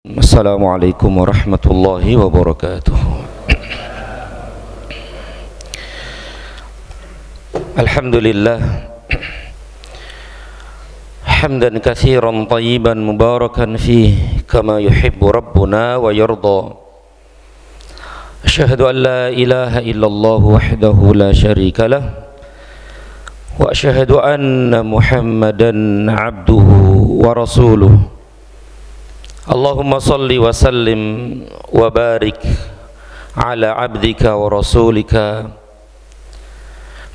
Assalamualaikum warahmatullahi wabarakatuh. Alhamdulillah hamdan katsiran tayyiban mubarakan fihi kama yuhibbu rabbuna wa yarda. Asyhadu an la ilaha illallah wahdahu la syarika lah wa asyhadu anna Muhammadan abduhu wa rasuluh. Allahumma salli wa sallim wa barik ala abdika wa rasulika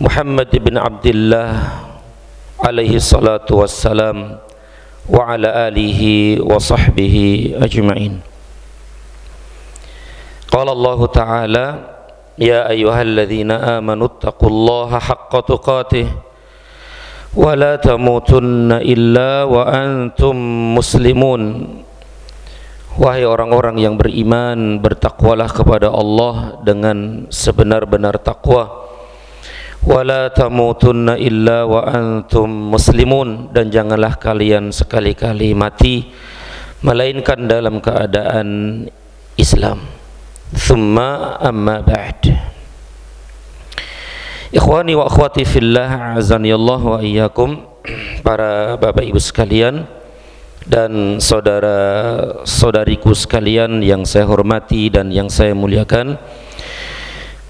Muhammad ibn Abdillah alaihi salatu wassalam wa ala alihi wa sahbihi ajma'in. Qala Allah ta'ala ya ayyuhalladzina amanu taqullaha haqqa tuqatih wa la tamutunna illa wa antum muslimun. Wahai orang-orang yang beriman, bertakwalah kepada Allah dengan sebenar-benar takwa. Wala tamutunna illa wa antum muslimun, dan janganlah kalian sekali-kali mati melainkan dalam keadaan Islam. Thumma amma ba'd. Ikhwani wa akhwati fillah, azanillahu wa iyyakum, para bapak ibu sekalian dan saudara-saudariku sekalian yang saya hormati dan yang saya muliakan.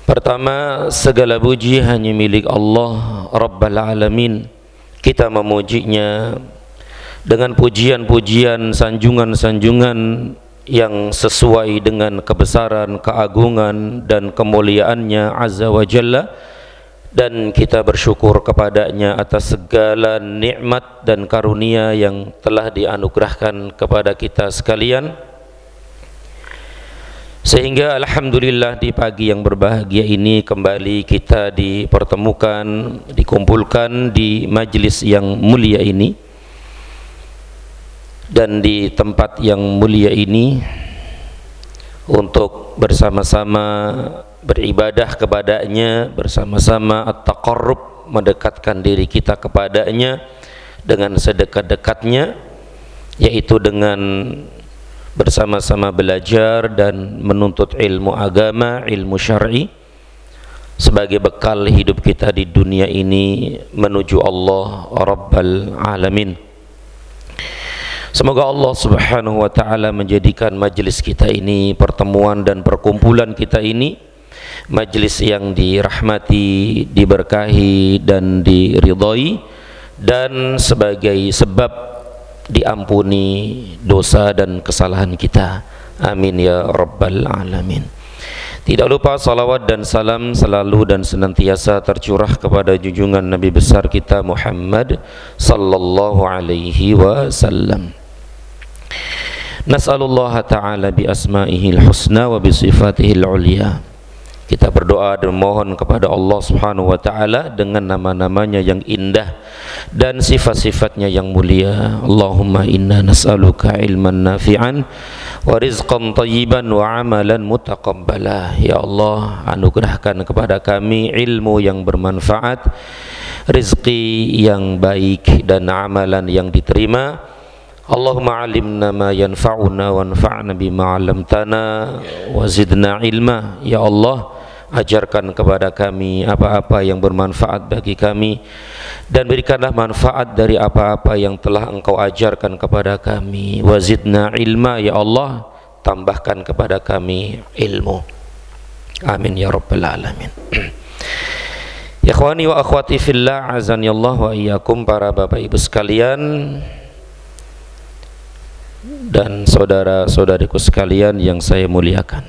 Pertama, segala puji hanya milik Allah Rabbal Alamin. Kita memujinya dengan pujian-pujian, sanjungan-sanjungan yang sesuai dengan kebesaran, keagungan dan kemuliaannya Azza wa Jalla, dan kita bersyukur kepadanya atas segala nikmat dan karunia yang telah dianugerahkan kepada kita sekalian, sehingga alhamdulillah di pagi yang berbahagia ini kembali kita dipertemukan, dikumpulkan di majlis yang mulia ini dan di tempat yang mulia ini untuk bersama-sama beribadah kepadanya, bersama-sama at-taqarrub, mendekatkan diri kita kepadanya dengan sedekat-dekatnya, yaitu dengan bersama-sama belajar dan menuntut ilmu agama, ilmu syar'i sebagai bekal hidup kita di dunia ini menuju Allah Rabbal Alamin. Semoga Allah Subhanahu wa ta'ala menjadikan majlis kita ini, pertemuan dan perkumpulan kita ini, majlis yang dirahmati, diberkahi dan diridhai, dan sebagai sebab diampuni dosa dan kesalahan kita. Amin ya Rabbal Alamin. Tidak lupa salawat dan salam selalu dan senantiasa tercurah kepada junjungan Nabi besar kita Muhammad sallallahu alaihi wasallam. Nas'alullah ta'ala bi asma'ihil husna wa bi sifatihil ulia. Kita berdoa dan mohon kepada Allah Subhanahu wa ta'ala dengan nama-namanya yang indah dan sifat-sifatnya yang mulia. Allahumma inna nas'aluka ilman nafi'an wa rizqan tayyiban wa amalan mutaqabbala. Ya Allah, anugerahkan kepada kami ilmu yang bermanfaat, rizki yang baik dan amalan yang diterima. Allahumma alimna ma yanfa'una wanfa'na bima 'allamtana wa zidna ilma. Ya Allah, ajarkan kepada kami apa-apa yang bermanfaat bagi kami, dan berikanlah manfaat dari apa-apa yang telah Engkau ajarkan kepada kami. Wa zidna ilma. Ya Allah, tambahkan kepada kami ilmu. Amin ya Rabbal Alamin. Ya ikhwani wa akhwati fillah, azanillahu wa iyyakum, para bapak ibu sekalian dan saudara-saudariku sekalian yang saya muliakan.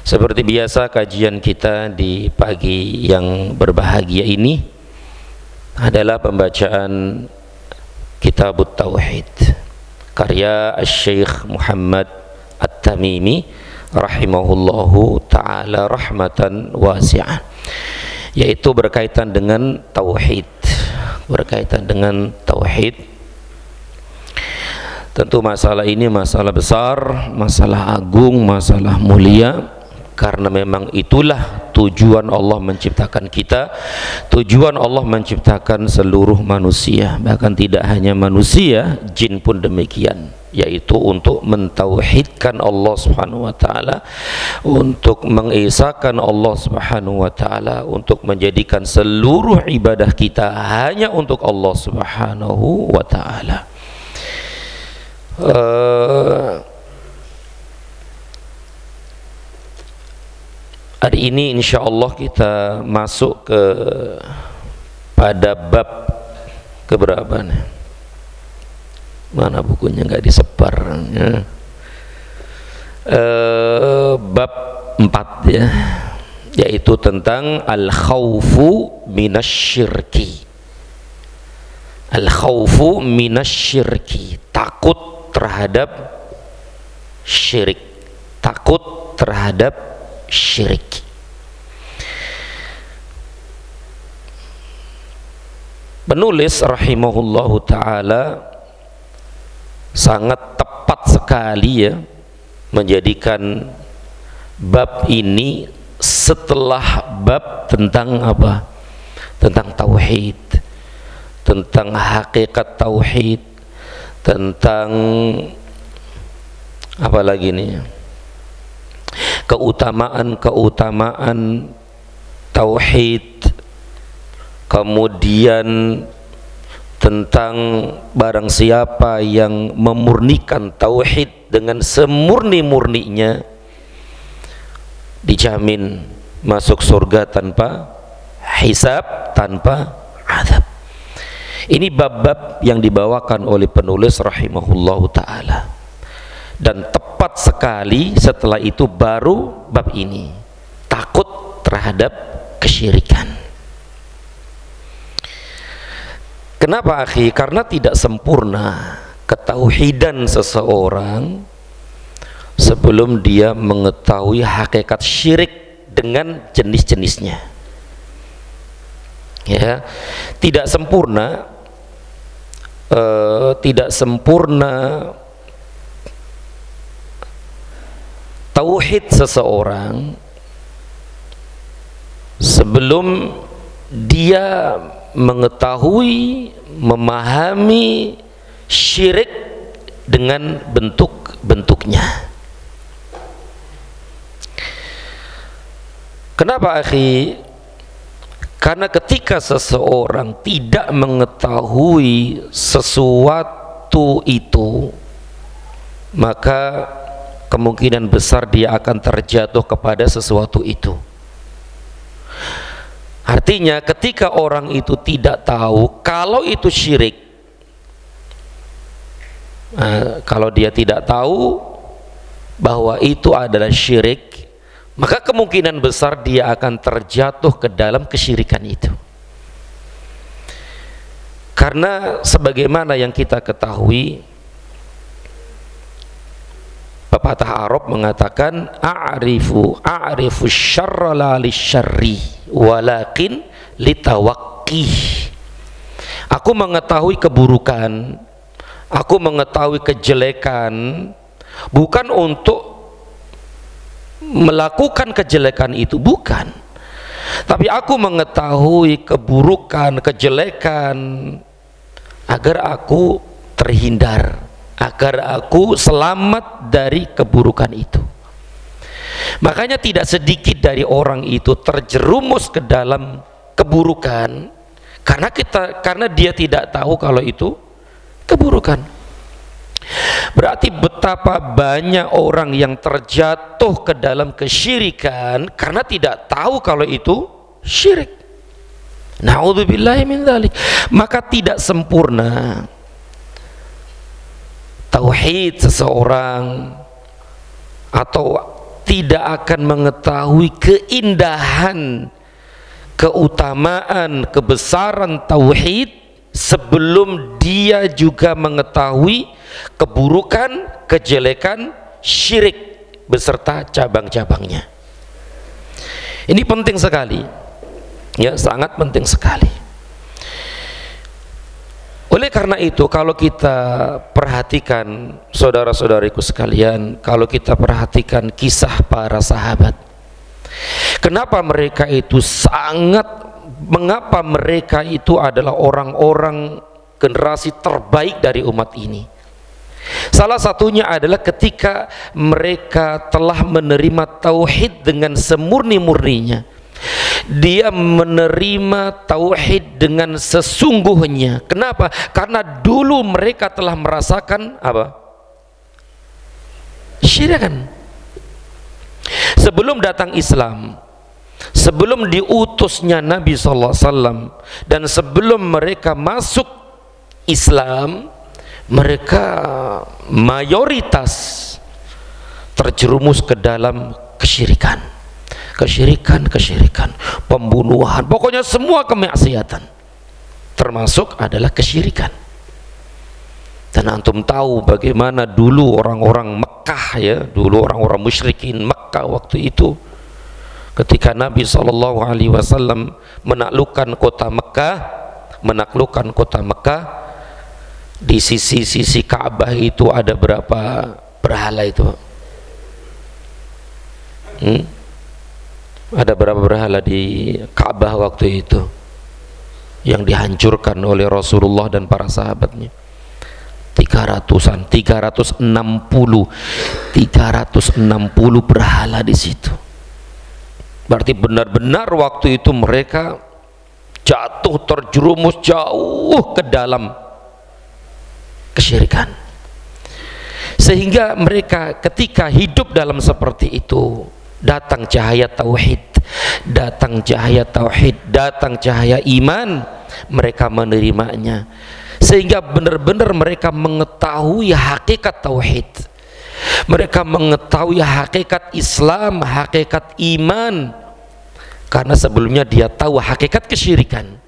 Seperti biasa, kajian kita di pagi yang berbahagia ini adalah pembacaan Kitabut Tauhid karya Syekh Muhammad At-Tamimi rahimahullahu ta'ala rahmatan wasi'ah, yaitu berkaitan dengan tauhid. Tentu masalah ini masalah besar, masalah agung, masalah mulia, karena memang itulah tujuan Allah menciptakan kita, tujuan Allah menciptakan seluruh manusia, bahkan tidak hanya manusia, jin pun demikian, yaitu untuk mentauhidkan Allah Subhanahu wa taala, untuk mengesahkan Allah Subhanahu wa taala, untuk menjadikan seluruh ibadah kita hanya untuk Allah Subhanahu wa taala. Hari ini insyaallah kita masuk pada bab keberapa nih? Mana bukunya, nggak disebar ya. Bab 4 ya, yaitu tentang al-khawfu minasyirki. Al-khawfu minasyirki, takut terhadap syirik, takut terhadap syirik. Penulis rahimahullahu ta'ala sangat tepat sekali ya menjadikan bab ini setelah bab tentang apa? Tentang tauhid, tentang hakikat tauhid, tentang apa lagi nih? Keutamaan-keutamaan tauhid, kemudian tentang barang siapa yang memurnikan tauhid dengan semurni-murninya dijamin masuk surga tanpa hisab, tanpa azab. Ini bab-bab yang dibawakan oleh penulis rahimahullahu ta'ala, dan tepat sekali setelah itu baru bab ini, takut terhadap kesyirikan. Kenapa akhi? Karena tidak sempurna ketauhidan seseorang sebelum dia mengetahui hakikat syirik dengan jenis-jenisnya. Ya, tidak sempurna, tidak sempurna tauhid seseorang sebelum dia mengetahui, memahami syirik dengan bentuk-bentuknya. Kenapa akhi? Karena ketika seseorang tidak mengetahui sesuatu itu, maka kemungkinan besar dia akan terjatuh kepada sesuatu itu. Artinya ketika orang itu tidak tahu kalau itu syirik, kalau dia tidak tahu bahwa itu adalah syirik, maka kemungkinan besar dia akan terjatuh ke dalam kesyirikan itu. Karena sebagaimana yang kita ketahui, pepatah Arab mengatakan a'rifu syarra la lisyarri walakin litawaqqih. Aku mengetahui keburukan, aku mengetahui kejelekan bukan untuk melakukan kejelekan itu, bukan, tapi aku mengetahui keburukan, kejelekan agar aku terhindar, agar aku selamat dari keburukan itu. Makanya tidak sedikit dari orang itu terjerumus ke dalam keburukan karena dia tidak tahu kalau itu keburukan. Berarti betapa banyak orang yang terjatuh ke dalam kesyirikan karena tidak tahu kalau itu syirik. Na'udzubillahi min dzalik. Maka tidak sempurna tauhid seseorang, atau tidak akan mengetahui keindahan, keutamaan, kebesaran tauhid sebelum dia juga mengetahui keburukan, kejelekan syirik beserta cabang-cabangnya. Ini penting sekali, ya, sangat penting sekali. Oleh karena itu, kalau kita perhatikan saudara-saudariku sekalian, kalau kita perhatikan kisah para sahabat, Kenapa mereka itu mengapa mereka itu adalah orang-orang generasi terbaik dari umat ini? Salah satunya adalah ketika mereka telah menerima tauhid dengan semurni-murninya. Dia menerima tauhid dengan sesungguhnya. Kenapa? Karena dulu mereka telah merasakan apa? Syirikan. Sebelum datang Islam, sebelum diutusnya Nabi SAW, dan sebelum mereka masuk Islam, mereka mayoritas terjerumus ke dalam kesyirikan, pembunuhan, pokoknya semua kemaksiatan termasuk adalah kesyirikan. Dan antum tahu bagaimana dulu orang-orang Mekah, ya, dulu orang-orang musyrikin Mekah waktu itu, ketika Nabi SAW menaklukkan kota Mekah, di sisi-sisi Ka'bah itu ada berapa berhala itu? Ada berapa berhala di Ka'bah waktu itu yang dihancurkan oleh Rasulullah dan para sahabatnya? 360 berhala di situ. Berarti benar-benar waktu itu mereka jatuh, terjerumus jauh ke dalam kesyirikan, sehingga mereka ketika hidup dalam seperti itu, datang cahaya tauhid, datang cahaya iman, mereka menerimanya, sehingga benar-benar mereka mengetahui hakikat tauhid, mereka mengetahui hakikat Islam, hakikat iman, karena sebelumnya dia tahu hakikat kesyirikan.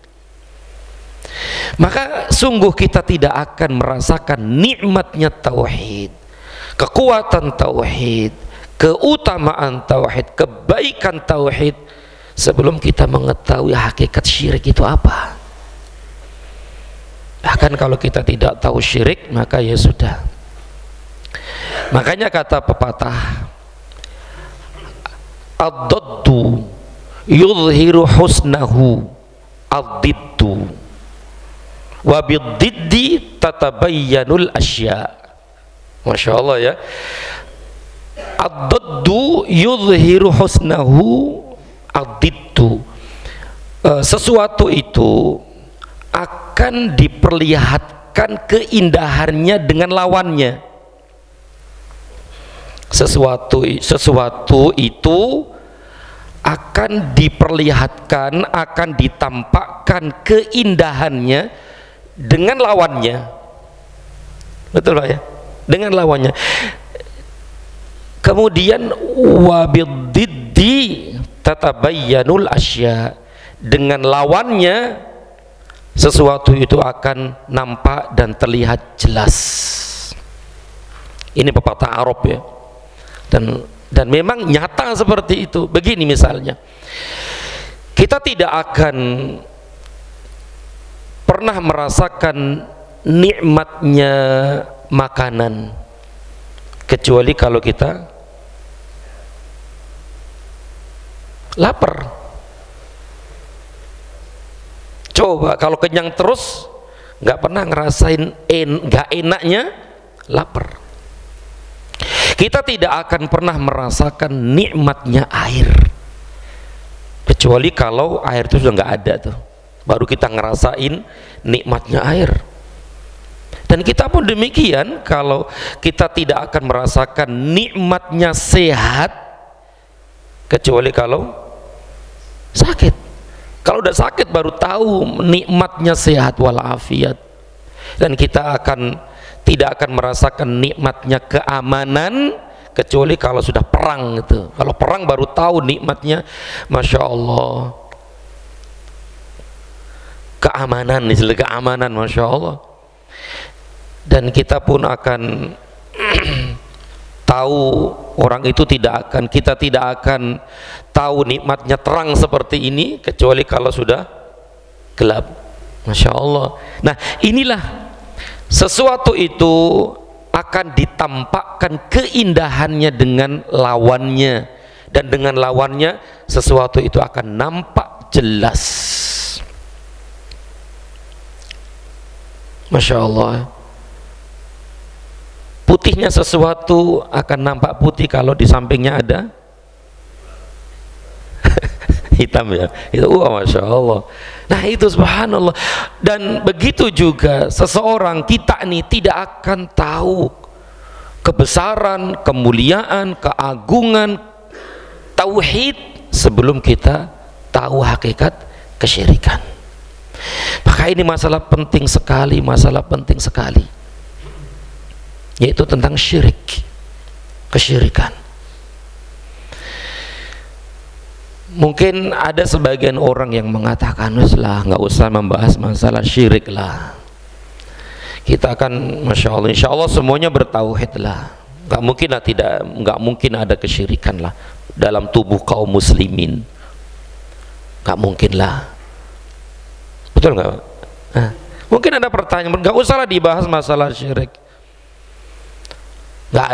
Maka sungguh kita tidak akan merasakan nikmatnya tauhid, kekuatan tauhid, keutamaan tauhid, kebaikan tauhid, sebelum kita mengetahui hakikat syirik itu apa. Bahkan kalau kita tidak tahu syirik, maka ya sudah. Makanya kata pepatah, ad-daddu yudhiru husnahu ad-diddu wa bid-diddi tatabayyanul asya. Masya Allah, ya. Ad-daddu yudhiru husnahu ad-diddu, sesuatu itu akan diperlihatkan keindahannya dengan lawannya. Sesuatu itu akan diperlihatkan, akan ditampakkan keindahannya dengan lawannya. Betul Pak, ya? Dengan lawannya. Kemudian wabiddiddi tatabayyanul asya, dengan lawannya sesuatu itu akan nampak dan terlihat jelas. Ini pepatah Arab, ya. Dan memang nyata seperti itu. Begini misalnya, kita tidak akan pernah merasakan nikmatnya makanan kecuali kalau kita lapar. Coba kalau kenyang terus, nggak pernah ngerasain nggak enaknya lapar. Kita tidak akan pernah merasakan nikmatnya air kecuali kalau air itu sudah nggak ada tuh, baru kita ngerasain nikmatnya air. Dan kita pun demikian, kalau kita tidak akan merasakan nikmatnya sehat kecuali kalau sakit. Kalau udah sakit baru tahu nikmatnya sehat walafiat. Dan kita tidak akan merasakan nikmatnya keamanan kecuali kalau sudah perang gitu. Kalau perang baru tahu nikmatnya, Masya Allah, keamanan, istilah keamanan, Masya Allah. Dan kita pun akan tahu, orang itu kita tidak akan tahu nikmatnya terang seperti ini kecuali kalau sudah gelap. Masya Allah. Nah, inilah sesuatu itu akan ditampakkan keindahannya dengan lawannya, dan dengan lawannya sesuatu itu akan nampak jelas. Masya Allah, putihnya sesuatu akan nampak putih kalau di sampingnya ada hitam ya, itu Masya Allah. Nah itu subhanallah. Dan begitu juga seseorang, kita nih tidak akan tahu kebesaran, kemuliaan, keagungan tauhid sebelum kita tahu hakikat kesyirikan. Maka ini masalah penting sekali, yaitu tentang syirik, kesyirikan. Mungkin ada sebagian orang yang mengatakan, "Weslah, nggak usah membahas masalah syirik lah. Kita akan, masya Allah, insya Allah semuanya bertauhid lah. Nggak mungkin ada kesyirikan lah dalam tubuh kaum muslimin. Nggak mungkin lah." Betul nggak? Nah, mungkin ada pertanyaan, nggak usah lah dibahas masalah syirik. Nggak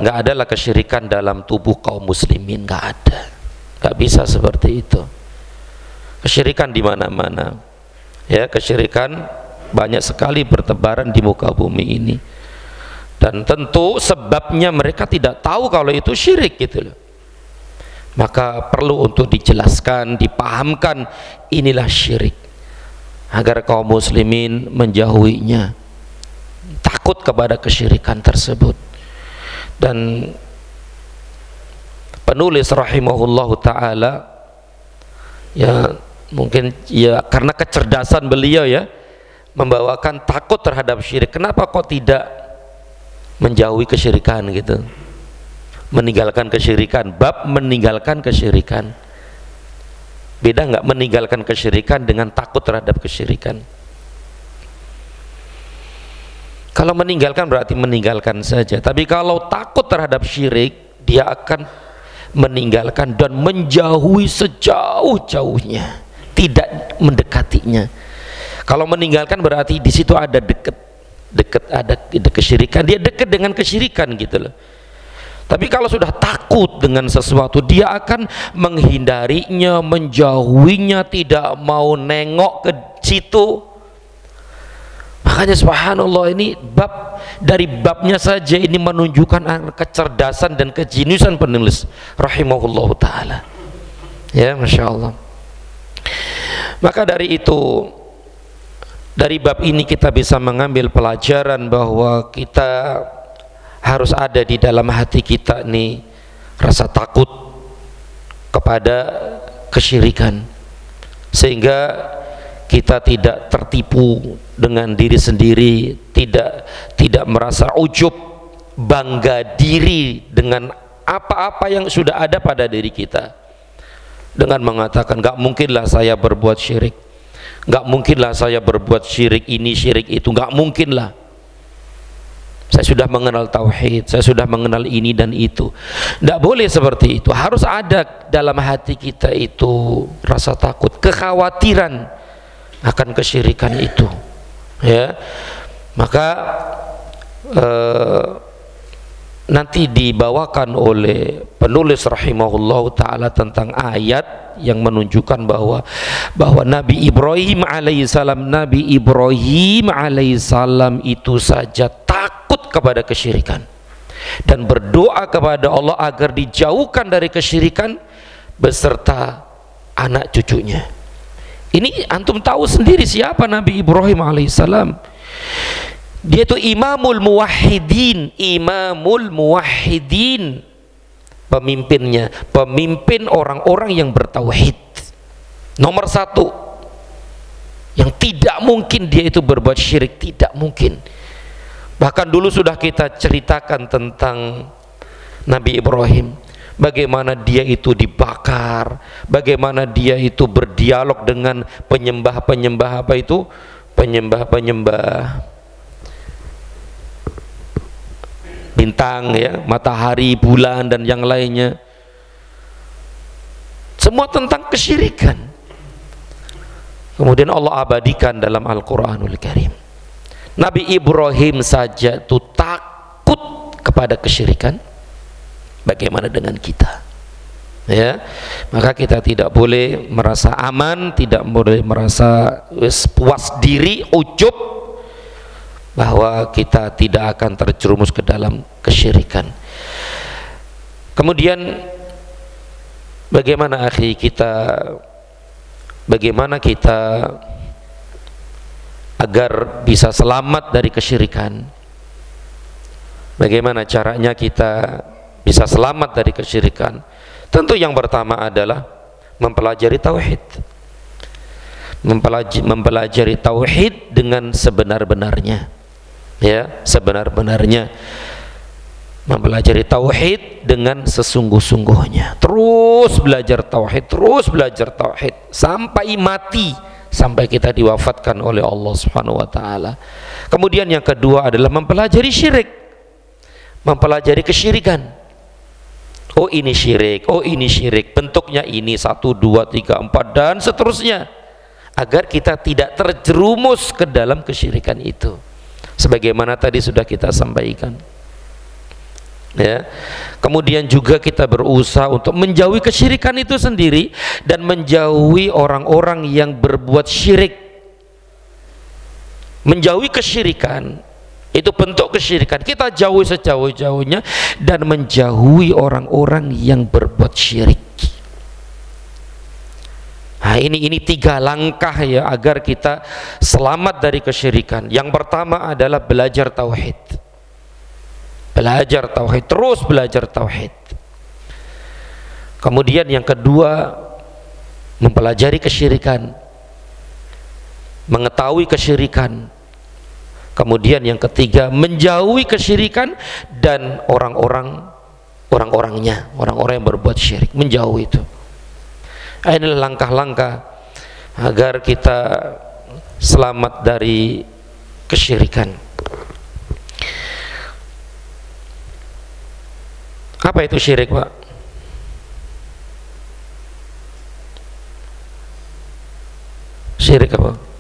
ada lah kesyirikan dalam tubuh kaum muslimin, nggak ada. Gak bisa seperti itu. Kesyirikan di mana-mana. Ya, kesyirikan banyak sekali bertebaran di muka bumi ini. Dan tentu sebabnya mereka tidak tahu kalau itu syirik gitu loh. Maka perlu untuk dijelaskan, dipahamkan inilah syirik, agar kaum muslimin menjauhinya, takut kepada kesyirikan tersebut. Dan penulis rahimahullahu ta'ala, ya mungkin ya karena kecerdasan beliau ya, membawakan takut terhadap syirik. Kenapa kok tidak menjauhi kesyirikan gitu, meninggalkan kesyirikan? Bab meninggalkan kesyirikan, beda nggak meninggalkan kesyirikan dengan takut terhadap kesyirikan? Kalau meninggalkan berarti meninggalkan saja, tapi kalau takut terhadap syirik, dia akan meninggalkan dan menjauhi sejauh-jauhnya, tidak mendekatinya. Kalau meninggalkan berarti di situ ada dekat ada kesyirikan, dia dekat dengan kesyirikan gitu loh. Tapi kalau sudah takut dengan sesuatu, dia akan menghindarinya, menjauhinya, tidak mau nengok ke situ. Makanya subhanallah, ini dari babnya saja ini menunjukkan kecerdasan dan kejeniusan penulis rahimahullahu ta'ala. Ya, Masya Allah. Maka dari itu, dari bab ini kita bisa mengambil pelajaran bahwa kita harus ada di dalam hati kita nih rasa takut kepada kesyirikan, sehingga kita tidak tertipu dengan diri sendiri, tidak merasa ujub, bangga diri dengan apa-apa yang sudah ada pada diri kita, dengan mengatakan nggak mungkinlah saya berbuat syirik, nggak mungkinlah saya berbuat syirik ini syirik itu, nggak mungkinlah. Saya sudah mengenal tauhid, saya sudah mengenal ini dan itu. Tidak boleh seperti itu. Harus ada dalam hati kita itu rasa takut, kekhawatiran akan kesyirikan itu. Ya, maka nanti dibawakan oleh penulis rahimahullah ta'ala tentang ayat yang menunjukkan bahwa Nabi Ibrahim alaihissalam itu saja takut kepada kesyirikan dan berdoa kepada Allah agar dijauhkan dari kesyirikan beserta anak cucunya. Ini antum tahu sendiri siapa Nabi Ibrahim alaihissalam. Dia itu imamul muwahhidin, pemimpinnya, pemimpin orang-orang yang bertauhid, nomor satu, yang tidak mungkin dia itu berbuat syirik, tidak mungkin. Bahkan dulu sudah kita ceritakan tentang Nabi Ibrahim, bagaimana dia itu dibakar, bagaimana dia itu berdialog dengan penyembah-penyembah apa itu, penyembah-penyembah bintang ya, matahari, bulan dan yang lainnya. Semua tentang kesyirikan. Kemudian Allah abadikan dalam Al-Quranul Karim. Nabi Ibrahim saja itu takut kepada kesyirikan, bagaimana dengan kita? ya, maka kita tidak boleh merasa aman, tidak boleh merasa puas diri, ujub bahwa kita tidak akan terjerumus ke dalam kesyirikan. Kemudian bagaimana akhi kita, bagaimana kita agar bisa selamat dari kesyirikan? Bagaimana caranya kita bisa selamat dari kesyirikan? Tentu yang pertama adalah mempelajari tauhid. Mempelajari tauhid dengan sebenar-benarnya. Ya, sebenar-benarnya. Mempelajari tauhid dengan sesungguh-sungguhnya. Terus belajar tauhid sampai mati, sampai kita diwafatkan oleh Allah Subhanahu wa taala. Kemudian yang kedua adalah mempelajari syirik. Mempelajari kesyirikan. Oh ini syirik, oh ini syirik, bentuknya ini 1, 2, 3, 4 dan seterusnya, agar kita tidak terjerumus ke dalam kesyirikan itu, sebagaimana tadi sudah kita sampaikan, ya. Kemudian juga kita berusaha untuk menjauhi kesyirikan itu sendiri dan menjauhi orang-orang yang berbuat syirik. Menjauhi kesyirikan itu bentuk kesyirikan, kita jauhi sejauh-jauhnya, dan menjauhi orang-orang yang berbuat syirik. Nah, ini 3 langkah ya agar kita selamat dari kesyirikan. Yang pertama adalah belajar tauhid. Belajar tauhid, terus belajar tauhid. Kemudian yang kedua, mempelajari kesyirikan, mengetahui kesyirikan. Kemudian yang ketiga, menjauhi kesyirikan dan orang-orangnya, orang-orang yang berbuat syirik, menjauhi itu. Inilah langkah-langkah agar kita selamat dari kesyirikan. Apa itu syirik, Pak? Syirik apa?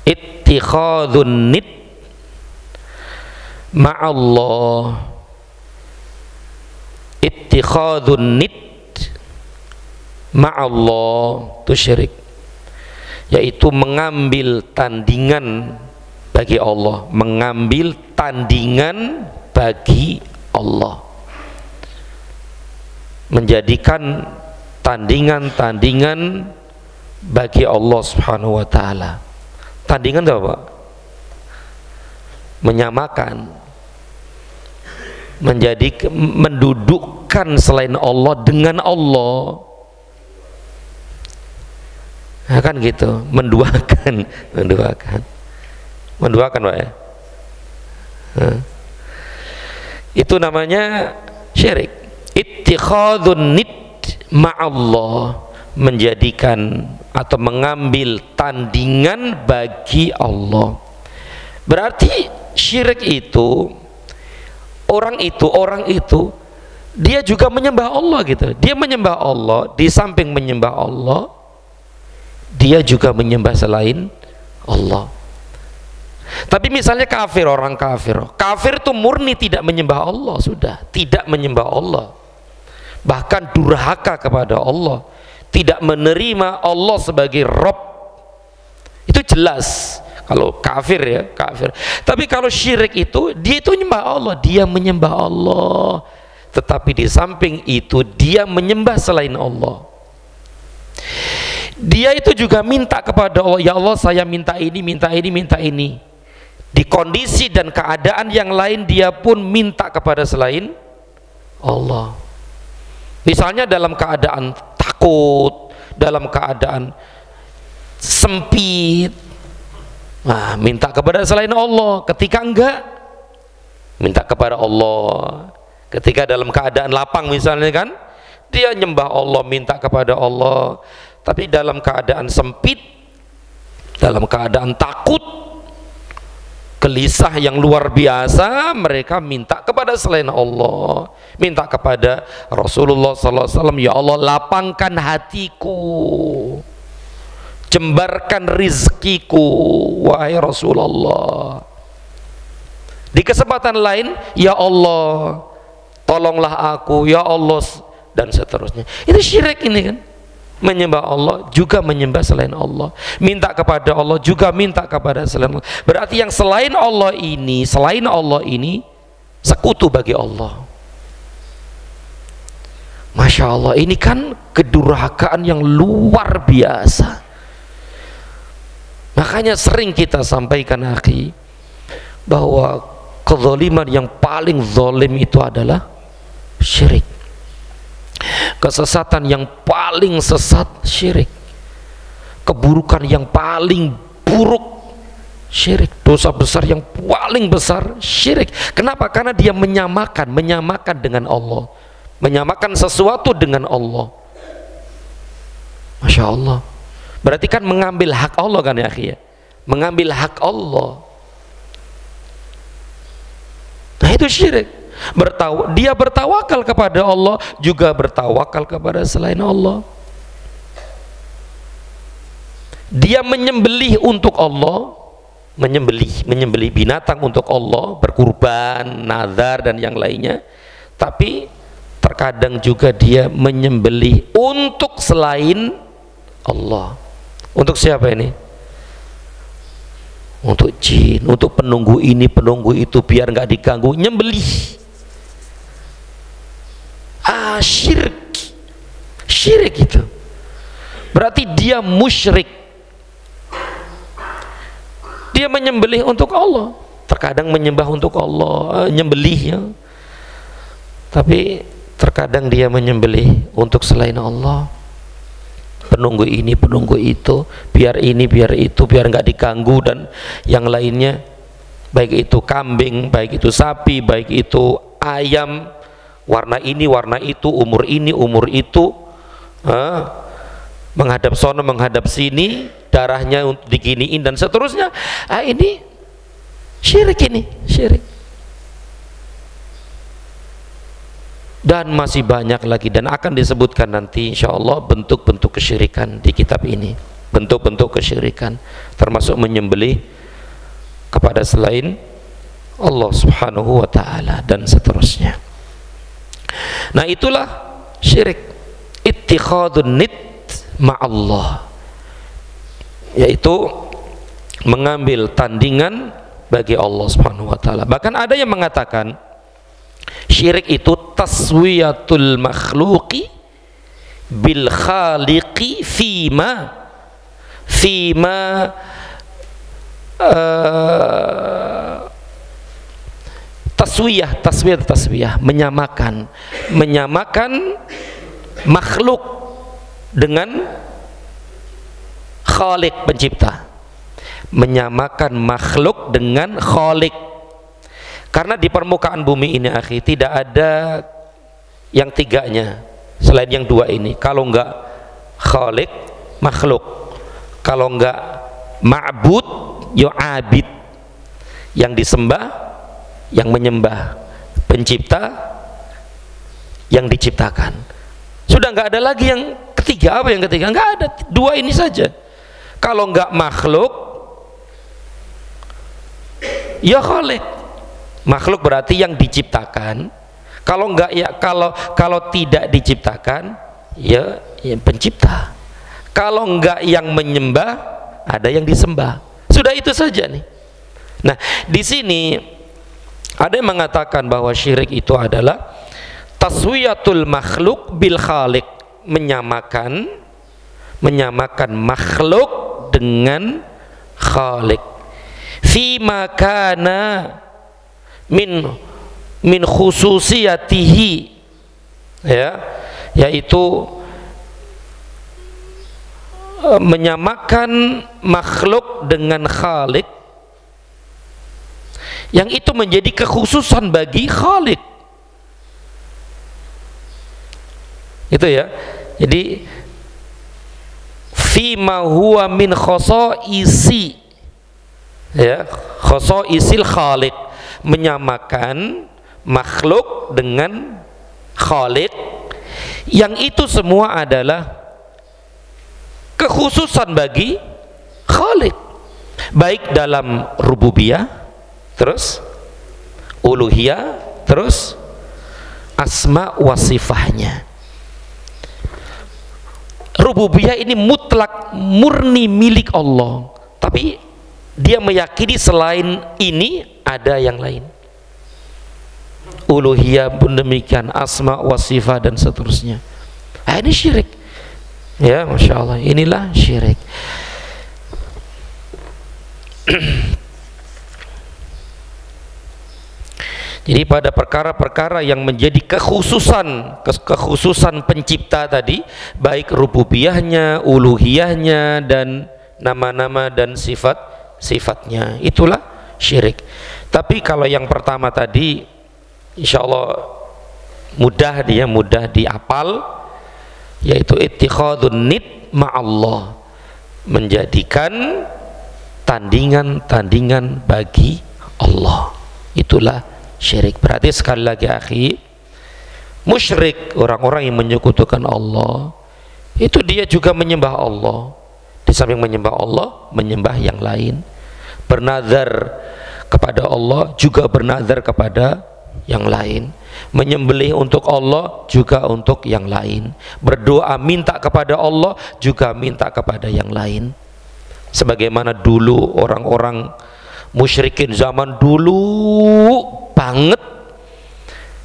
Ittikhadun nid ma'allah. Ittikhadun nid ma'allah itu syirik, yaitu mengambil tandingan bagi Allah, mengambil tandingan bagi Allah, menjadikan tandingan-tandingan bagi Allah Subhanahu wa taala. Tandingan itu apa? Menyamakan, mendudukkan selain Allah dengan Allah. Nah, kan gitu, menduakan Pak ya. Nah, itu namanya syirik. Ittikhadun nid ma'allah, menjadikan atau mengambil tandingan bagi Allah. Berarti syirik itu orang itu dia juga menyembah Allah gitu. Dia menyembah Allah, di samping menyembah Allah, dia juga menyembah selain Allah. Tapi misalnya kafir, orang kafir itu murni tidak menyembah Allah, sudah tidak menyembah Allah, bahkan durhaka kepada Allah, tidak menerima Allah sebagai Rabb. Itu jelas kalau kafir ya, kafir. Tapi kalau syirik itu, dia itu menyembah Allah, dia menyembah Allah, tetapi di samping itu dia menyembah selain Allah. Dia itu juga minta kepada Allah, ya Allah saya minta ini, minta ini, minta ini. Di kondisi dan keadaan yang lain dia pun minta kepada selain Allah. Misalnya dalam keadaan takut, dalam keadaan sempit, nah, minta kepada selain Allah. Ketika enggak, minta kepada Allah. Ketika dalam keadaan lapang misalnya kan, dia nyembah Allah, minta kepada Allah. Tapi dalam keadaan sempit, dalam keadaan takut, gelisah yang luar biasa, mereka minta kepada selain Allah, minta kepada Rasulullah SAW, ya Allah lapangkan hatiku, jembarkan rizkiku, wahai Rasulullah. kesempatan lain, ya Allah tolonglah aku, ya Allah, dan seterusnya. Itu syirik ini kan. Menyembah Allah juga menyembah selain Allah, minta kepada Allah juga minta kepada selain Allah. Berarti yang selain Allah ini sekutu bagi Allah. Masya Allah, ini kan kedurhakaan yang luar biasa. Makanya sering kita sampaikan, akhi, bahwa kezaliman yang paling zalim itu adalah syirik. Kesesatan yang paling sesat syirik. Keburukan yang paling buruk syirik. Dosa besar yang paling besar syirik. Kenapa? Karena dia menyamakan dengan Allah, menyamakan sesuatu dengan Allah. Masya Allah. Berarti kan mengambil hak Allah kan ya akhi ya? Mengambil hak Allah. Nah itu syirik. Dia bertawakal kepada Allah, juga bertawakal kepada selain Allah. Dia menyembelih untuk Allah, menyembelih binatang untuk Allah, berkurban, nazar dan yang lainnya. Tapi terkadang juga dia menyembelih untuk selain Allah. Untuk siapa ini? Untuk jin, untuk penunggu ini, penunggu itu, biar nggak diganggu, nyembelih. Syirik itu berarti dia musyrik. Dia menyembelih untuk Allah, terkadang menyembah untuk Allah, nyembelih ya. Tapi terkadang dia menyembelih untuk selain Allah, penunggu ini, penunggu itu, biar ini, biar itu, biar nggak diganggu dan yang lainnya, baik itu kambing, baik itu sapi, baik itu ayam, warna ini, warna itu, umur ini, umur itu, menghadap sono, menghadap sini, darahnya diginiin dan seterusnya. Ini syirik, ini syirik. Dan masih banyak lagi, dan akan disebutkan nanti insya Allah bentuk-bentuk kesyirikan di kitab ini. Bentuk-bentuk kesyirikan termasuk menyembelih kepada selain Allah subhanahu wa ta'ala dan seterusnya. Nah itulah syirik, ittikhadun nid ma'allah, yaitu mengambil tandingan bagi Allah subhanahu wa ta'ala. Bahkan ada yang mengatakan syirik itu taswiyatul makhluqi bil khaliqi fima taswiyah, menyamakan makhluk dengan khalik, pencipta, menyamakan makhluk dengan khalik. Karena di permukaan bumi ini akhi tidak ada yang tiganya selain yang dua ini. Kalau enggak khalik, makhluk. Kalau enggak ma'bud, ya abid, yang disembah, yang menyembah, pencipta, yang diciptakan. Sudah nggak ada lagi yang ketiga. Apa yang ketiga? Nggak ada, dua ini saja. Kalau nggak makhluk, ya khalik. Makhluk berarti yang diciptakan. Kalau nggak ya, kalau tidak diciptakan, ya pencipta. Kalau nggak yang menyembah, ada yang disembah. Sudah itu saja nih. Nah di sini ada yang mengatakan bahwa syirik itu adalah taswiyatul makhluk bil khaliq, menyamakan makhluk dengan khaliq fima kana min khususiyatihi, ya, yaitu menyamakan makhluk dengan khaliq yang itu menjadi kekhususan bagi khaliq. Itu ya. Jadi fima huwa min khosoisi, ya, khosoisil khaliq, menyamakan makhluk dengan khaliq yang itu semua adalah kekhususan bagi khaliq, baik dalam rububiyah, terus uluhiyah, terus asma wa sifahnya. Rububiyah ini mutlak, murni milik Allah, tapi dia meyakini selain ini ada yang lain. Uluhiyah pun demikian, asma wa sifah dan seterusnya. Ini syirik. Ya, Masya Allah, inilah syirik. Jadi pada perkara-perkara yang menjadi kekhususan pencipta tadi, baik rububiyahnya, uluhiyahnya, dan nama-nama dan sifat-sifatnya, itulah syirik. Tapi kalau yang pertama tadi, insya Allah mudah diapal, yaitu ittikhadun nid ma'allah, menjadikan tandingan-tandingan bagi Allah, itulah syirik. Berarti sekali lagi akhi, musyrik, orang-orang yang menyekutukan Allah, itu dia juga menyembah Allah. Di samping menyembah Allah, menyembah yang lain. Bernazar kepada Allah, juga bernazar kepada yang lain. Menyembelih untuk Allah, juga untuk yang lain. Berdoa minta kepada Allah, juga minta kepada yang lain. Sebagaimana dulu orang-orang musyrikin zaman dulu banget,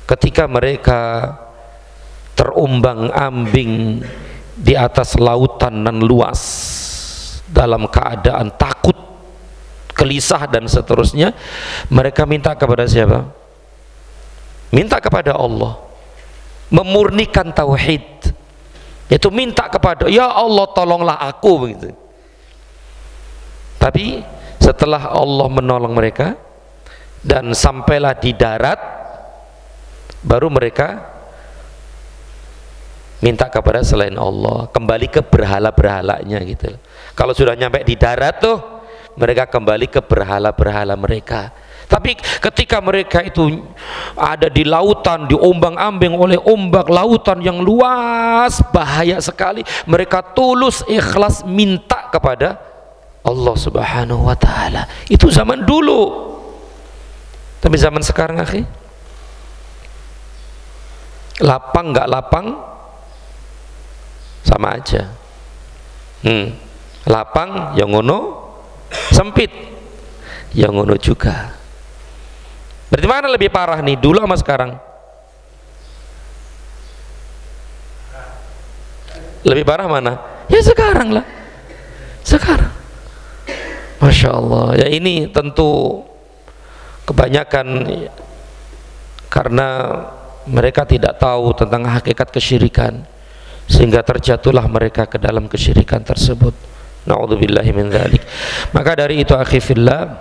ketika mereka terumbang-ambing di atas lautan nan luas dalam keadaan takut, gelisah dan seterusnya, mereka minta kepada siapa? Minta kepada Allah, memurnikan tauhid, yaitu minta kepada, ya Allah tolonglah aku, begitu. Tapi setelah Allah menolong mereka dan sampailah di darat, baru mereka minta kepada selain Allah, kembali ke berhala-berhalanya gitu. Kalau sudah nyampe di darat tuh, mereka kembali ke berhala-berhala mereka. Tapi ketika mereka itu ada di lautan, diombang-ambing oleh ombak lautan yang luas, bahaya sekali, mereka tulus ikhlas minta kepada Allah Subhanahu wa ta'ala. Itu zaman dulu. Tapi zaman sekarang akhi, lapang nggak lapang sama aja. Lapang yang ngono, sempit yang ngono juga. Berarti mana lebih parah nih, dulu sama sekarang? Lebih parah mana? Ya sekarang lah, sekarang. Masya Allah. Ya ini tentu kebanyakan karena mereka tidak tahu tentang hakikat kesyirikan, sehingga terjatuhlah mereka ke dalam kesyirikan tersebut. Na'udzubillahi min dzalik. Maka dari itu akhi fillah,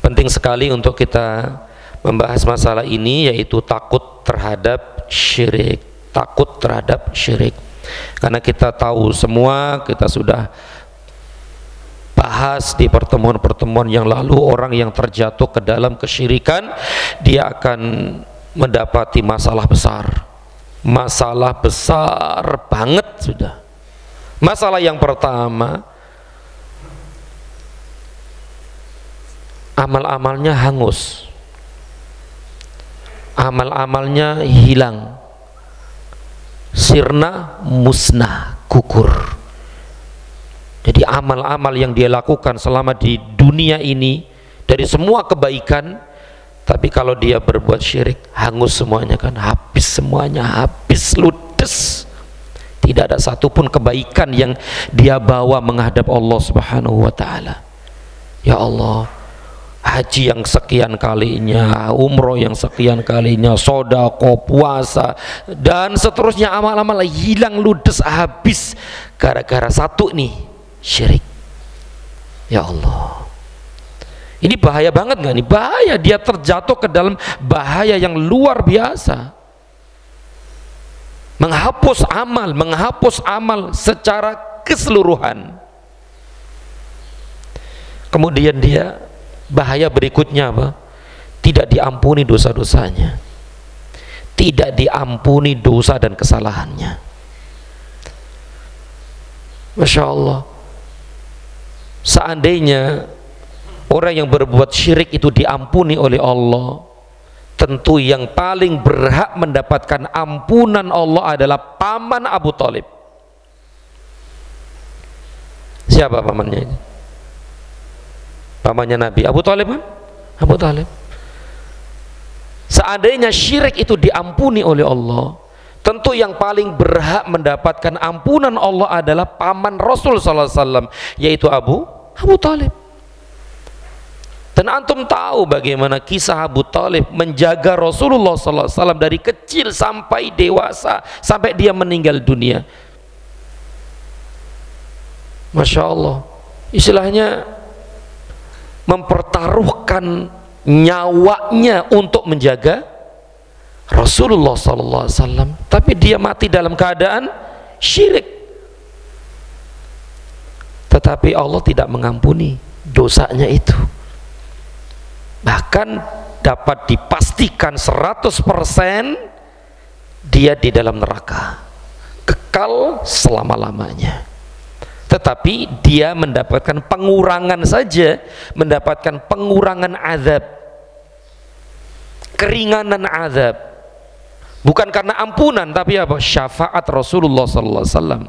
penting sekali untuk kita membahas masalah ini, yaitu takut terhadap syirik. Takut terhadap syirik. Karena kita tahu semua, kita sudah bahas di pertemuan-pertemuan yang lalu, orang yang terjatuh ke dalam kesyirikan, dia akan mendapati masalah besar banget sudah. Masalah yang pertama, amal-amalnya hangus, amal-amalnya hilang, sirna musnah, gugur. Jadi amal-amal yang dia lakukan selama di dunia ini dari semua kebaikan, tapi kalau dia berbuat syirik, hangus semuanya kan, habis semuanya, habis ludes. Tidak ada satupun kebaikan yang dia bawa menghadap Allah Subhanahu wa ta'ala. Ya Allah, haji yang sekian kalinya, umroh yang sekian kalinya, sodako, puasa, dan seterusnya, amal-amal hilang ludes, habis gara-gara satu nih, syirik. Ya Allah, ini bahaya banget nggak nih? Bahaya, dia terjatuh ke dalam bahaya yang luar biasa. Menghapus amal secara keseluruhan. Kemudian dia, bahaya berikutnya apa? Tidak diampuni dosa-dosanya, tidak diampuni dosa dan kesalahannya. Masya Allah, seandainya orang yang berbuat syirik itu diampuni oleh Allah, tentu yang paling berhak mendapatkan ampunan Allah adalah paman Abu Thalib. Siapa pamannya ini? Pamannya Nabi, Abu Thalib kan? Abu Thalib. Seandainya syirik itu diampuni oleh Allah, tentu yang paling berhak mendapatkan ampunan Allah adalah paman Rasul sallallahu alaihi wasallam, yaitu Abu Thalib. Dan antum tahu bagaimana kisah Abu Thalib menjaga Rasulullah sallallahu alaihi wasallam dari kecil sampai dewasa, sampai dia meninggal dunia. Masya Allah, istilahnya mempertaruhkan nyawanya untuk menjaga Rasulullah sallallahu alaihi wasallam, tapi dia mati dalam keadaan syirik. Tetapi Allah tidak mengampuni dosanya itu. Bahkan dapat dipastikan 100% dia di dalam neraka, kekal selama-lamanya. Tetapi dia mendapatkan pengurangan saja, mendapatkan pengurangan azab, keringanan azab, bukan karena ampunan, tapi apa? Syafaat Rasulullah sallallahu alaihi wasallam.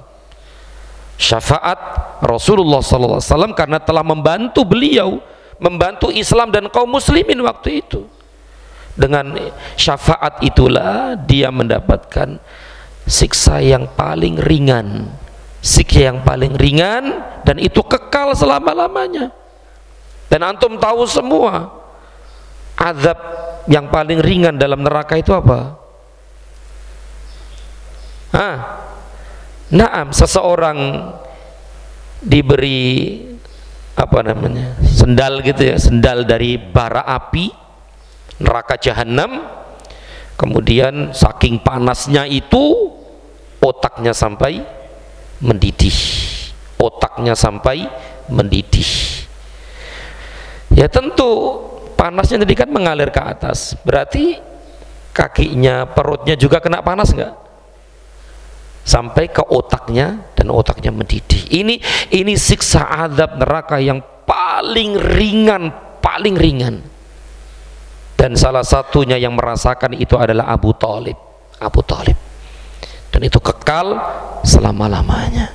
Syafaat Rasulullah sallallahu alaihi wasallam karena telah membantu beliau, membantu Islam dan kaum muslimin waktu itu. Dengan syafaat itulah dia mendapatkan siksa yang paling ringan, siksa yang paling ringan, dan itu kekal selama-lamanya. Dan antum tahu semua, azab yang paling ringan dalam neraka itu apa? Naam, seseorang diberi apa namanya, sendal gitu ya, sendal dari bara api neraka jahanam, kemudian saking panasnya itu otaknya sampai mendidih, otaknya sampai mendidih. Ya tentu panasnya tadi kan mengalir ke atas, berarti kakinya, perutnya juga kena panas nggak? Sampai ke otaknya, dan otaknya mendidih. Ini siksa azab neraka yang paling ringan, paling ringan. Dan salah satunya yang merasakan itu adalah Abu Thalib. Abu Thalib. Dan itu kekal selama-lamanya.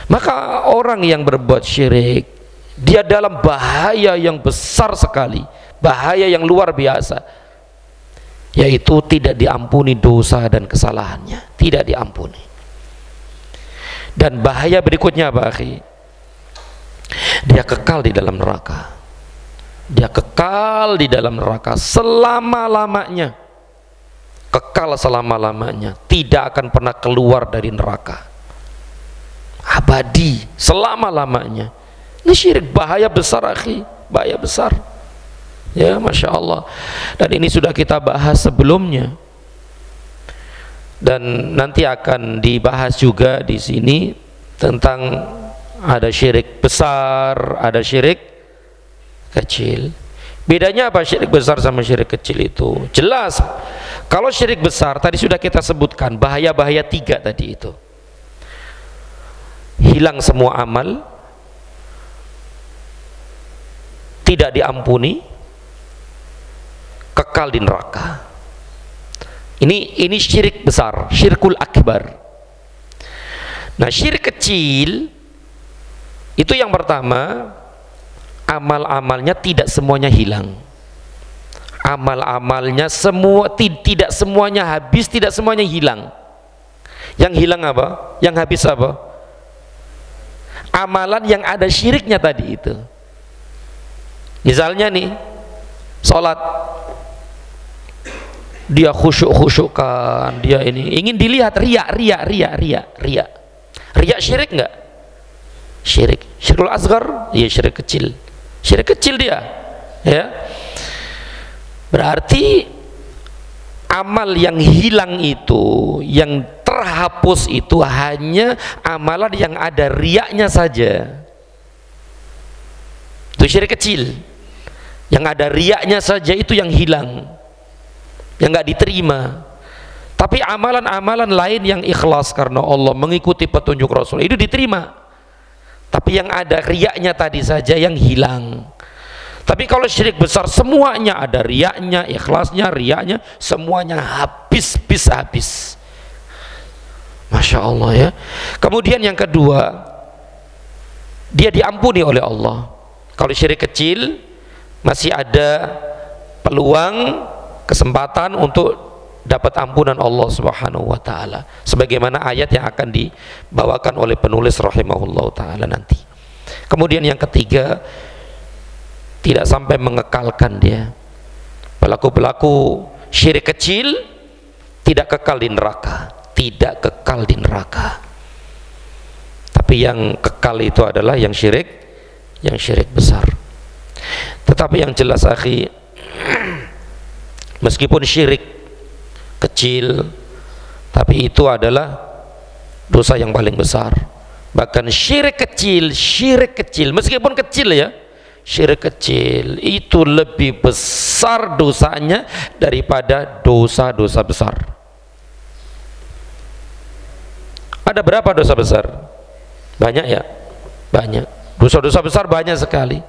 Maka orang yang berbuat syirik, dia dalam bahaya yang besar sekali, bahaya yang luar biasa, yaitu tidak diampuni dosa dan kesalahannya, tidak diampuni. Dan bahaya berikutnya apa, akhi? Dia kekal di dalam neraka. Dia kekal di dalam neraka selama-lamanya, kekal selama-lamanya, tidak akan pernah keluar dari neraka, abadi selama-lamanya. Ini syirik, bahaya besar, akhi, bahaya besar. Ya, Masya Allah. Dan ini sudah kita bahas sebelumnya, dan nanti akan dibahas juga di sini tentang ada syirik besar, ada syirik kecil. Bedanya apa syirik besar sama syirik kecil itu? Jelas. Kalau syirik besar tadi sudah kita sebutkan bahaya-bahaya 3 tadi itu. Hilang semua amal, tidak diampuni, kekal di neraka. Ini syirik besar, syirkul akbar. Nah, syirik kecil itu yang pertama, amal-amalnya tidak semuanya hilang. Amal-amalnya semua tidak semuanya habis, tidak semuanya hilang. Yang hilang apa? Yang habis apa? Amalan yang ada syiriknya tadi itu. Misalnya nih, sholat, dia khusyuk-khusyukkan, dia ini ingin dilihat, ria syirik nggak? Syirik. Syirkul asghar, iya syirik kecil. Syirik kecil dia, ya. Berarti amal yang hilang itu, yang terhapus itu hanya amalan yang ada riaknya saja. Itu syirik kecil. Yang ada riaknya saja itu yang hilang, yang nggak diterima. Tapi amalan-amalan lain yang ikhlas karena Allah, mengikuti petunjuk Rasul, itu diterima. Tapi yang ada riaknya tadi saja yang hilang. Tapi kalau syirik besar semuanya ada riyanya, ikhlasnya, riyanya, semuanya habis. Masya Allah ya. Kemudian yang kedua, dia diampuni oleh Allah. Kalau syirik kecil masih ada peluang, kesempatan untuk dapat ampunan Allah Subhanahu wa taala, sebagaimana ayat yang akan dibawakan oleh penulis rahimahullah taala nanti. Kemudian yang ketiga, tidak sampai mengekalkan dia. Pelaku-pelaku syirik kecil tidak kekal di neraka, tidak kekal di neraka. Tapi yang kekal itu adalah yang syirik besar. Tetapi yang jelas akhi, meskipun syirik kecil, tapi itu adalah dosa yang paling besar. Bahkan syirik kecil meskipun kecil ya, syirik kecil itu lebih besar dosanya daripada dosa-dosa besar. Ada berapa dosa besar? Banyak ya? Banyak. Dosa-dosa besar banyak sekali.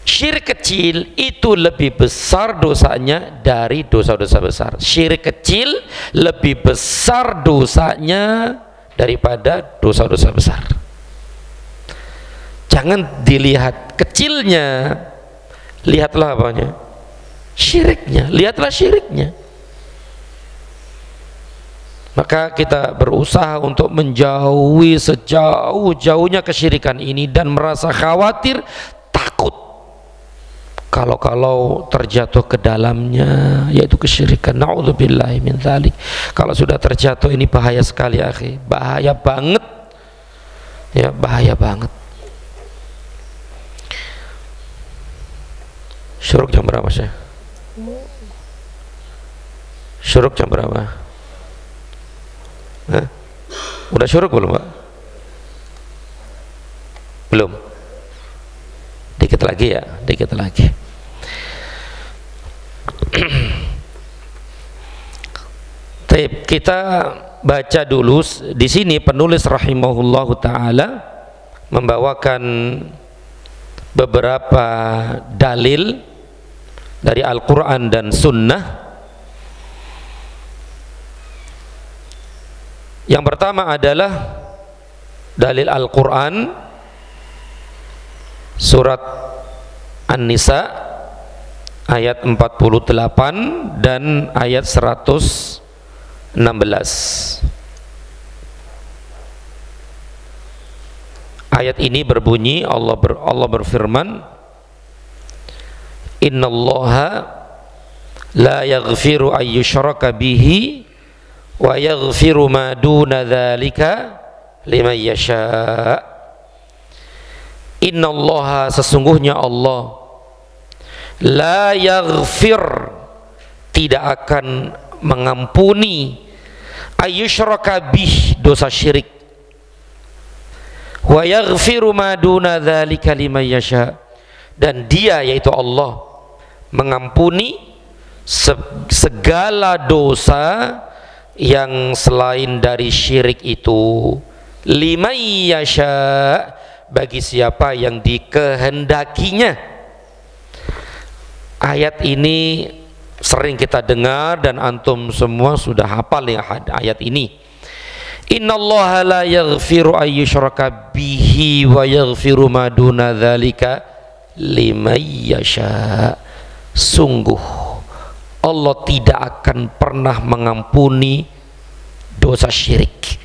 Syirik kecil itu lebih besar dosanya dari dosa-dosa besar. Syirik kecil lebih besar dosanya daripada dosa-dosa besar. Jangan dilihat kecilnya, lihatlah apanya? Syiriknya, lihatlah syiriknya. Maka kita berusaha untuk menjauhi sejauh-jauhnya kesyirikan ini dan merasa khawatir, takut kalau terjatuh ke dalamnya, yaitu kesyirikan. Na'udzubillahi min dzalik. Kalau sudah terjatuh ini bahaya sekali akhi, bahaya banget ya, bahaya banget. Syuruk jam berapa sih? Syuruk jam berapa? Hah? Udah syuruk belum Pak? Belum? Dikit lagi ya, dikit lagi. Kita baca dulu di sini. Penulis rahimahullahu taala membawakan beberapa dalil dari Al-Quran dan Sunnah. Yang pertama adalah dalil Al-Quran surat An-Nisa ayat 48 dan ayat 116. Ayat ini berbunyi, Allah berfirman, innallaha la yaghfiru ayyushraka bihi wa yaghfiru ma duna dzalika liman yasha. Innallaha, sesungguhnya Allah, la yaghfir, tidak akan mengampuni, ayyushraka bih, dosa syirik, wa yaghfiru ma duna dzalika liman yasha, dan dia yaitu Allah mengampuni segala dosa yang selain dari syirik itu, liman yasha, bagi siapa yang dikehendakinya. Ayat ini sering kita dengar dan antum semua sudah hafal ya ayat ini. Innallaha la yaghfiru ayyushraka bihi wa yaghfiru ma duna dzalika liman yasha. Sungguh Allah tidak akan pernah mengampuni dosa syirik.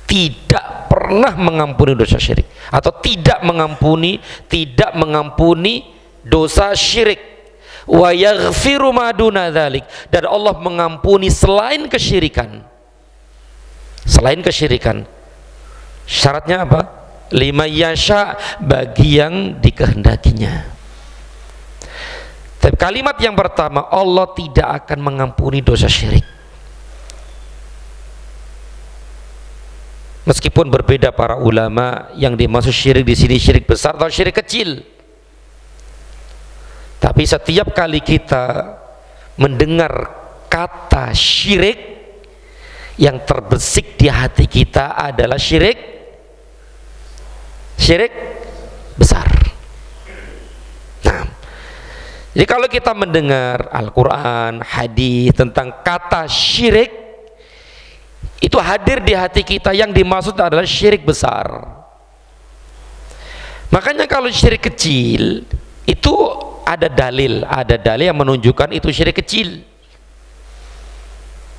Tidak pernah mengampuni dosa syirik, atau tidak mengampuni dosa syirik. Wa yaghfiru ma duna dzalik, dan Allah mengampuni selain kesyirikan. Selain kesyirikan. Syaratnya apa? Liman yasha, bagi yang dikehendakinya. Tapi kalimat yang pertama, Allah tidak akan mengampuni dosa syirik. Meskipun berbeda para ulama yang dimaksud syirik di sini syirik besar atau syirik kecil. Tapi setiap kali kita mendengar kata syirik, yang terbersih di hati kita adalah syirik besar. Jadi kalau kita mendengar Al-Quran, hadis tentang kata syirik, itu hadir di hati kita, yang dimaksud adalah syirik besar. Makanya kalau syirik kecil itu ada dalil yang menunjukkan itu syirik kecil.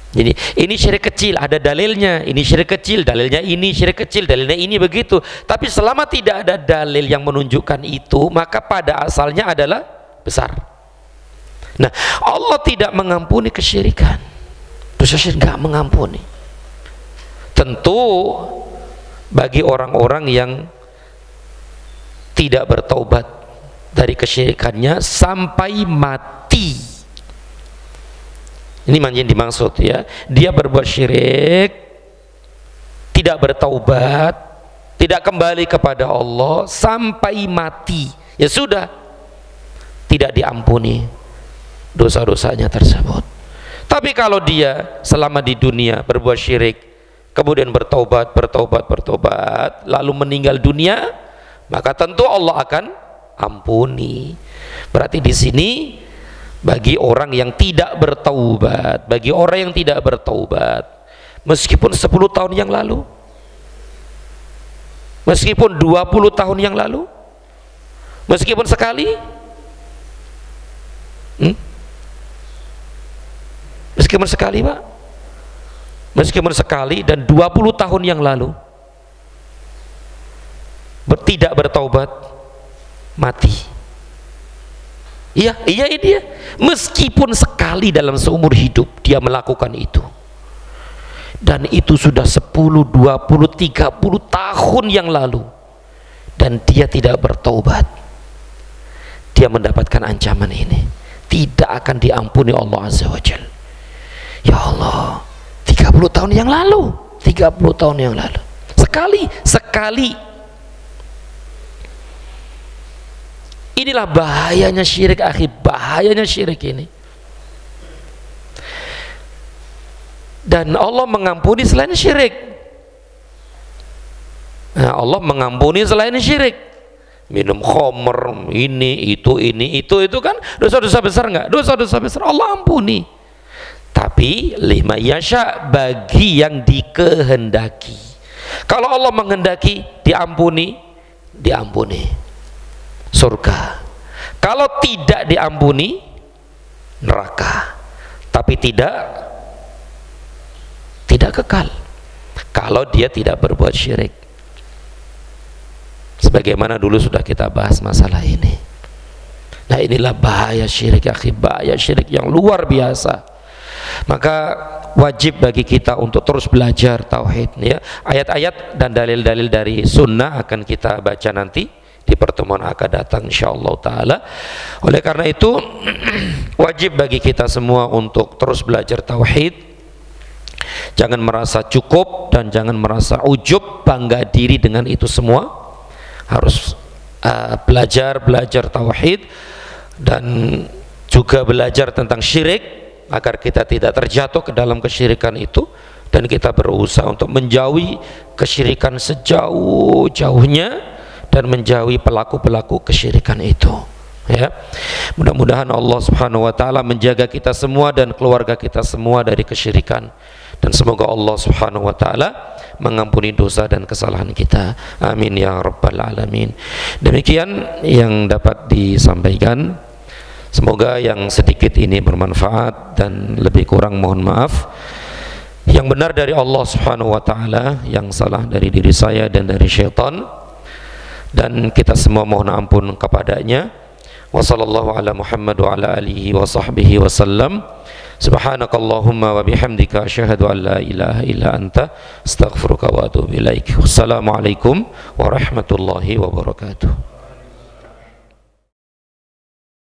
Jadi ini syirik kecil, ada dalilnya. Ini syirik kecil, dalilnya ini syirik kecil, dalilnya ini, begitu. Tapi selama tidak ada dalil yang menunjukkan itu, maka pada asalnya adalah besar. Nah, Allah tidak mengampuni kesyirikan. Dosa syirik nggak mengampuni. Tentu bagi orang-orang yang tidak bertaubat dari kesyirikannya sampai mati. Ini yang dimaksud ya. Dia berbuat syirik, tidak bertaubat, tidak kembali kepada Allah sampai mati. Ya sudah, tidak diampuni dosa-dosanya tersebut. Tapi kalau dia selama di dunia berbuat syirik, kemudian bertaubat, lalu meninggal dunia, maka tentu Allah akan ampuni. Berarti di sini bagi orang yang tidak bertaubat, meskipun 10 tahun yang lalu, meskipun 20 tahun yang lalu, meskipun sekali, meskipun sekali Pak, meskipun sekali dan 20 tahun yang lalu tidak bertaubat, mati. Iya ini ya. Meskipun sekali dalam seumur hidup dia melakukan itu, dan itu sudah 10, 20, 30 tahun yang lalu, dan dia tidak bertaubat, dia mendapatkan ancaman ini, tidak akan diampuni Allah Azza wa Jalla. Ya Allah, 30 tahun yang lalu, sekali. Inilah bahayanya syirik, akhi, bahayanya syirik ini. Dan Allah mengampuni selain syirik. Nah, Allah mengampuni selain syirik. Minum khamr, ini itu kan dosa-dosa besar enggak? Dosa-dosa besar Allah ampuni. Tapi lima yasha, bagi yang dikehendaki. Kalau Allah menghendaki diampuni, surga. Kalau tidak diampuni, neraka. Tapi tidak kekal kalau dia tidak berbuat syirik. Sebagaimana dulu sudah kita bahas masalah ini. Nah, inilah bahaya syirik, akhi, bahaya syirik yang luar biasa. Maka wajib bagi kita untuk terus belajar tauhid ya. Ayat-ayat dan dalil-dalil dari sunnah akan kita baca nanti di pertemuan akan datang insyaallah taala. Oleh karena itu wajib bagi kita semua untuk terus belajar tauhid. Jangan merasa cukup dan jangan merasa ujub, bangga diri dengan itu semua. Harus belajar tauhid dan juga belajar tentang syirik agar kita tidak terjatuh ke dalam kesyirikan itu, dan kita berusaha untuk menjauhi kesyirikan sejauh-jauhnya dan menjauhi pelaku-pelaku kesyirikan itu ya. Mudah-mudahan Allah Subhanahu wa taala menjaga kita semua dan keluarga kita semua dari kesyirikan, dan semoga Allah Subhanahu wa taala mengampuni dosa dan kesalahan kita, amin ya rabbal alamin. Demikian yang dapat disampaikan, semoga yang sedikit ini bermanfaat, dan lebih kurang mohon maaf. Yang benar dari Allah Subhanahu wa taala, yang salah dari diri saya dan dari syaitan, dan kita semua mohon ampun kepadanya. Wa sallallahu ala Muhammad wa ala alihi wa sahbihi wa sallam. Subhanakallahumma wa bihamdika asyhadu an la ilaha illa anta astaghfiruka wa atubu ilaik. Wassalamualaikum warahmatullahi wabarakatuh.